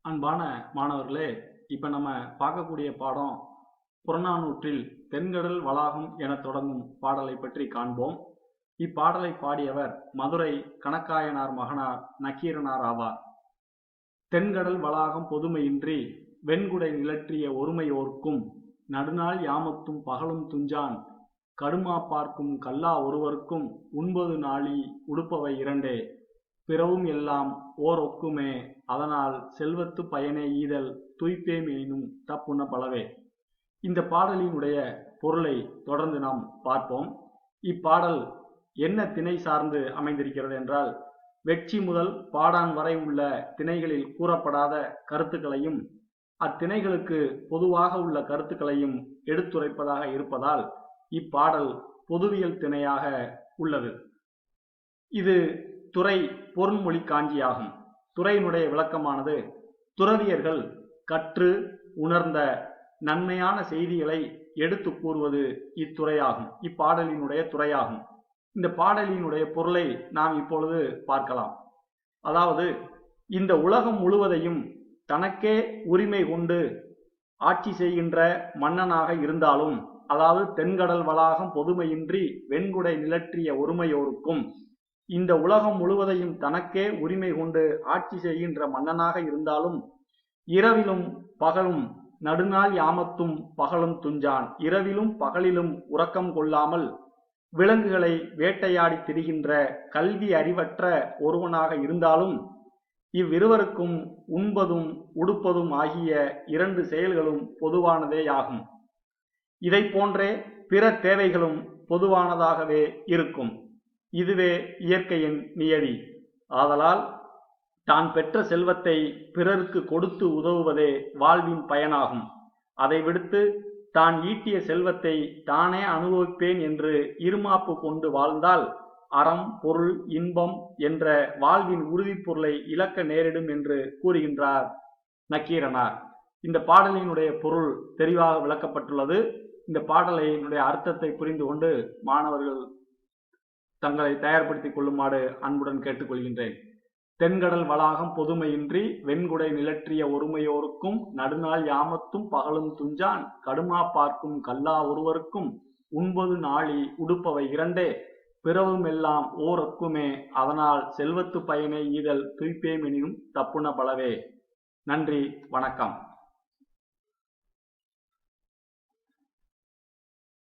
அன்பான மாணவர்களே, இப்ப நம்ம பார்க்கக்கூடிய பாடம் புறநானூற்றில் தென்கடல் வளாகம் என தொடங்கும் பாடலை பற்றி காண்போம். இப்பாடலை பாடியவர் மதுரை கணக்காயனார் மகனார் நக்கீரனார் ஆவார். தென்கடல் வளாகம் பொதுமையின்றி வெண்குடை நிலற்றிய ஒருமையோர்க்கும் நடுநாள் யாமத்தும் பகலும் துஞ்சான் கடுமா பார்க்கும் கல்லா ஒருவர்க்கும் உண்பது நாளி உடுப்பவை இரண்டே பிறவும் எல்லாம் ஓர் ஒக்குமே அதனால் செல்வத்து பயனே ஈதல் துய்ப்பேம் எனினும் தப்புண பலவே. இந்த பாடலினுடைய பொருளை தொடர்ந்து நாம் பார்ப்போம். இப்பாடல் என்ன திணை சார்ந்து அமைந்திருக்கிறது என்றால், வெட்சி முதல் பாடான் வரை உள்ள திணைகளில் கூறப்படாத கருத்துக்களையும் அத்திணைகளுக்கு பொதுவாக உள்ள கருத்துக்களையும் எடுத்துரைப்பதாக இருப்பதால் இப்பாடல் பொதுவியல் திணையாக உள்ளது. இது துறை பொருண்மொழி காஞ்சியாகும். துறையினுடைய விளக்கமானது, துறவியர்கள் கற்று உணர்ந்த நன்மையான செய்திகளை எடுத்து கூறுவது இத்துறையாகும், இப்பாடலினுடைய துறையாகும். இந்த பாடலினுடைய பொருளை நாம் இப்பொழுது பார்க்கலாம். அதாவது, இந்த உலகம் முழுவதையும் தனக்கே உரிமை கொண்டு ஆட்சி செய்கின்ற மன்னனாக இருந்தாலும், அதாவது தென்கடல் வளாகம் பொதுமையின்றி வெண்குடை நிலற்றிய ஒருமையோருக்கும், இந்த உலகம் முழுவதையும் தனக்கே உரிமை கொண்டு ஆட்சி செய்கின்ற மன்னனாக இருந்தாலும், இரவிலும் பகலும் நடுநாள் யாமத்தும் பகலும் துஞ்சான், இரவிலும் பகலிலும் உறக்கம் கொள்ளாமல் விலங்குகளை வேட்டையாடி திரிகின்ற கல்வி அறிவற்ற ஒருவனாக இருந்தாலும், இவ்விருவருக்கும் உண்பதும் உடுப்பதும் ஆகிய இரண்டு செயல்களும் பொதுவானதேயாகும். இதை போன்றே பிற தேவைகளும் பொதுவானதாகவே இருக்கும். இதுவே இயற்கையின் நியதி. ஆதலால் தான் பெற்ற செல்வத்தை பிறருக்கு கொடுத்து உதவுவதே வாழ்வின் பயனாகும். அதை விடுத்து தான் ஈட்டிய செல்வத்தை தானே அனுபவிப்பேன் என்று இருமாப்பு கொண்டு வாழ்ந்தால் அறம், பொருள், இன்பம் என்ற வாழ்வின் உறுதிப் பொருளை இழக்க நேரிடும் என்று கூறுகின்றார் நக்கீரனார். இந்த பாடலினுடைய பொருள் தெளிவாக விளக்கப்பட்டுள்ளது. இந்த பாடலினுடைய அர்த்தத்தை புரிந்து கொண்டு மாணவர்கள் தங்களை தயார்படுத்திக் கொள்ளுமாறு அன்புடன் கேட்டுக்கொள்கின்றேன். தென்கடல் வளாகம் பொதுமையின்றி வெண்குடை நிலற்றிய ஒருமையோருக்கும் நடுநாள் யாமத்தும் பகலும் துஞ்சான் கடுமா பார்க்கும் கல்லா ஒருவருக்கும் உண்பது நாளி உடுப்பவை இரண்டே பிறவும் எல்லாம் ஓர் ஒக்குமே அதனால் செல்வத்து பயனே ஈதல் துய்ப்பேம் எனினும் தப்புண பலவே. நன்றி, வணக்கம்.